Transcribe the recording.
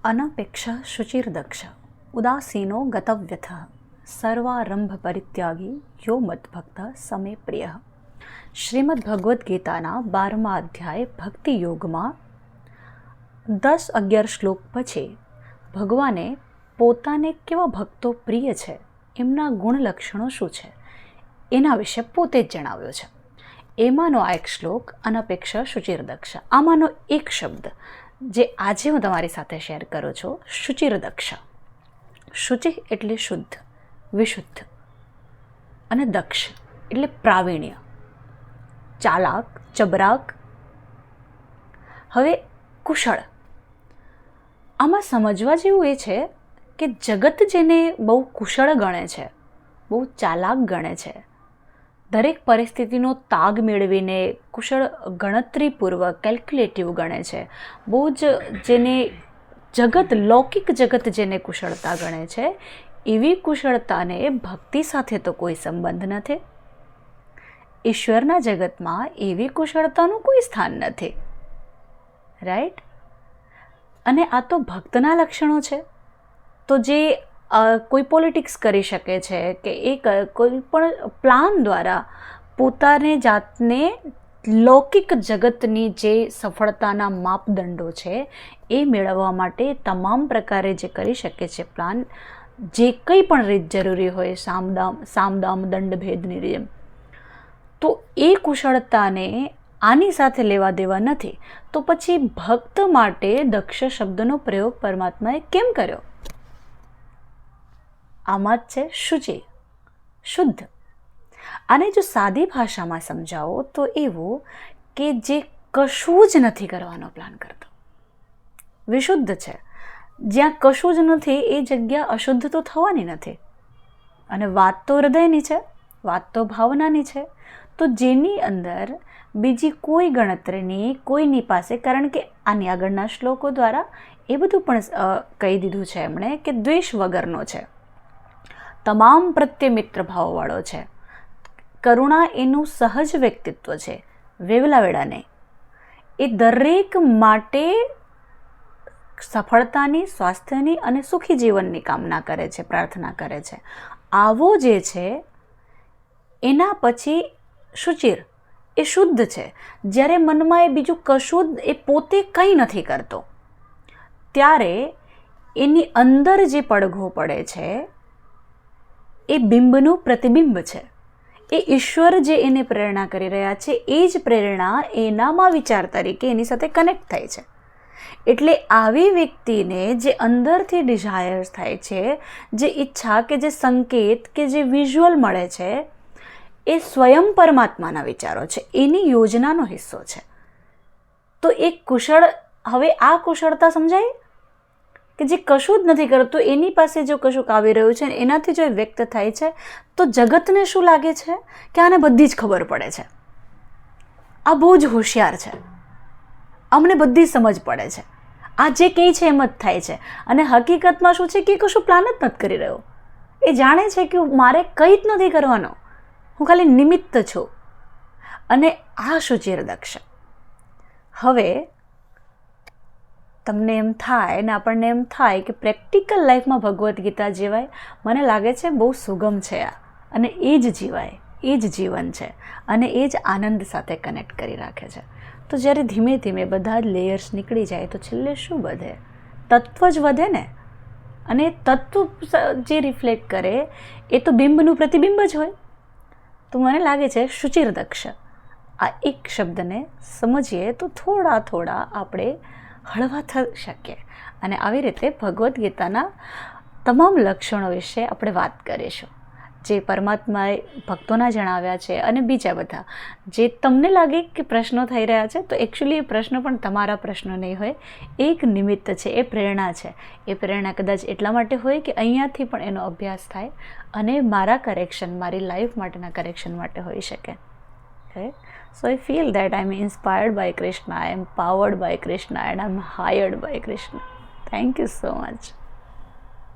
अनपेक्ष शुचिर्दक्ष उदासीनो गतव्यथ सर्वारंभ परित्यागी यो मद्भक्त समे प्रिय. શ્રીમદ ભગવદ્ ગીતાના 12મા અધ્યાય ભક્તિ યોગમાં 10-11 શ્લોક પછી ભગવાને પોતાને કેવા ભક્તો પ્રિય છે, એમના ગુણ લક્ષણો શું છે, એના વિશે પોતે જ જણાવ્યો છે. એમાંનો આ એક શ્લોક અનપેક્ષ શુચિર્દક્ષ. આમાંનો એક શબ્દ જે આજે હું તમારી સાથે શેર કરું છું, શુચિર્દક્ષ. શુચિ એટલે શુદ્ધ, વિશુદ્ધ, અને દક્ષ એટલે પ્રાવીણ્ય, ચાલાક, ચબરાક. હવે કુશળ, આમાં સમજવા જેવું એ છે કે જગત જેને બહુ કુશળ ગણે છે, બહુ ચાલાક ગણે છે, દરેક પરિસ્થિતિનો તાગ મેળવીને કુશળ ગણતરીપૂર્વક કેલ્ક્યુલેટિવ ગણે છે, બહુ જ જેને જગત, લૌકિક જગત જેને કુશળતા ગણે છે, એવી કુશળતાને ભક્તિ સાથે તો કોઈ સંબંધ નથી. ઈશ્વરના જગતમાં એવી કુશળતાનું કોઈ સ્થાન નથી. રાઈટ? અને આ તો ભક્તના લક્ષણો છે. તો જે કોઈ પોલિટિક્સ કરી શકે છે કે એ કોઈ પણ પ્લાન દ્વારા પોતાને જાતને લૌકિક જગતની જે સફળતાના માપદંડો છે એ મેળવવા માટે તમામ પ્રકારે જે કરી શકે છે પ્લાન, જે કંઈ પણ રીત જરૂરી હોય, સામદામ દંડ ભેદની રીત, તો એ કુશળતાને આની સાથે લેવા દેવા નથી. તો પછી ભક્ત માટે દક્ષ શબ્દનો પ્રયોગ પરમાત્માએ કેમ કર્યો? આમાં જ છે શુચિ, શુદ્ધ. આને જો સાદી ભાષામાં સમજાવો તો એવું કે જે કશું જ નથી કરવાનો પ્લાન કરતો, વિશુદ્ધ છે. જ્યાં કશું જ નથી એ જગ્યા અશુદ્ધ તો થવાની નથી. અને વાત તો હૃદયની છે, વાત તો ભાવનાની છે. તો જેની અંદર બીજી કોઈ ગણતરીની, કોઈની પાસે, કારણ કે આની આગળના શ્લોકો દ્વારા એ બધું પણ કહી દીધું છે એમણે કે દ્વેષ વગરનો છે, તમામ પ્રત્યે મિત્ર ભાવવાળો છે, કરુણા એનું સહજ વ્યક્તિત્વ છે, વેવલાવેડા નહીં. એ દરેક માટે સફળતાની, સ્વાસ્થ્યની અને સુખી જીવનની કામના કરે છે, પ્રાર્થના કરે છે. આવો જે છે એના પછી શુચિર, એ શુદ્ધ છે. જ્યારે મનમાં એ બીજું કશું એ પોતે કંઈ નથી કરતો, ત્યારે એની અંદર જે પડઘો પડે છે એ બિંબનું પ્રતિબિંબ છે. એ ઈશ્વર જે એને પ્રેરણા કરી રહ્યા છે એ જ પ્રેરણા એનામાં વિચાર તરીકે એની સાથે કનેક્ટ થાય છે. એટલે આવી વ્યક્તિને જે અંદરથી ડિઝાયર્સ થાય છે, જે ઈચ્છા કે જે સંકેત કે જે વિઝ્યુઅલ મળે છે, એ સ્વયં પરમાત્માના વિચારો છે, એની યોજનાનો હિસ્સો છે. તો એક કુશળ, હવે આ કુશળતા સમજાય કે જે કશું જ નથી કરતું, એની પાસે જો કશુંક આવી રહ્યું છે, એનાથી જો વ્યક્ત થાય છે, તો જગતને શું લાગે છે કે આને બધી જ ખબર પડે છે, આ બહુ જ હોશિયાર છે, અમને બધી સમજ પડે છે, આ જે કંઈ છે એમ જ થાય છે. અને હકીકતમાં શું છે કે કશું પ્લાન જ નથી કરી રહ્યો. એ જાણે છે કે મારે કંઈ જ નથી કરવાનો, હું ખાલી નિમિત્ત છું. અને આ શુચિર્દક્ષ. હવે તમને એમ થાય ને આપણને એમ થાય કે પ્રેક્ટિકલ લાઈફમાં ભગવદ્ ગીતા જીવાય, મને લાગે છે બહુ સુગમ છે આ, અને એ જ જીવાય, એ જ જીવન છે, અને એ જ આનંદ સાથે કનેક્ટ કરી રાખે છે. તો જ્યારે ધીમે ધીમે બધા જ લેયર્સ નીકળી જાય તો છેલ્લે શું વધે? તત્વ જ વધે ને. અને તત્વ જે રિફ્લેક્ટ કરે એ તો બિંબનું પ્રતિબિંબ જ હોય. તો મને લાગે છે શુચિર્દક્ષ આ એક શબ્દને સમજીએ તો થોડા આપણે હળવા થઈ શકીએ. અને આવી રીતે ભગવદ્ ગીતાના તમામ લક્ષણો વિશે આપણે વાત કરીશું, જે પરમાત્માએ ભક્તોના જણાવ્યા છે, અને બીજા બધા જે તમને લાગે કે પ્રશ્નો થઈ રહ્યા છે, તો એકચ્યુઅલી એ પ્રશ્નો પણ તમારા પ્રશ્નો નહીં હોય, એક નિમિત્ત છે, એ પ્રેરણા છે. એ પ્રેરણા કદાચ એટલા માટે હોય કે અહીંયાથી પણ એનો અભ્યાસ થાય અને મારા કરેક્શન, મારી લાઈફ માટેના કરેક્શન માટે હોઈ શકે. So I feel that I'm inspired by Krishna, I'm powered by Krishna, and I'm hired by Krishna. Thank you so much.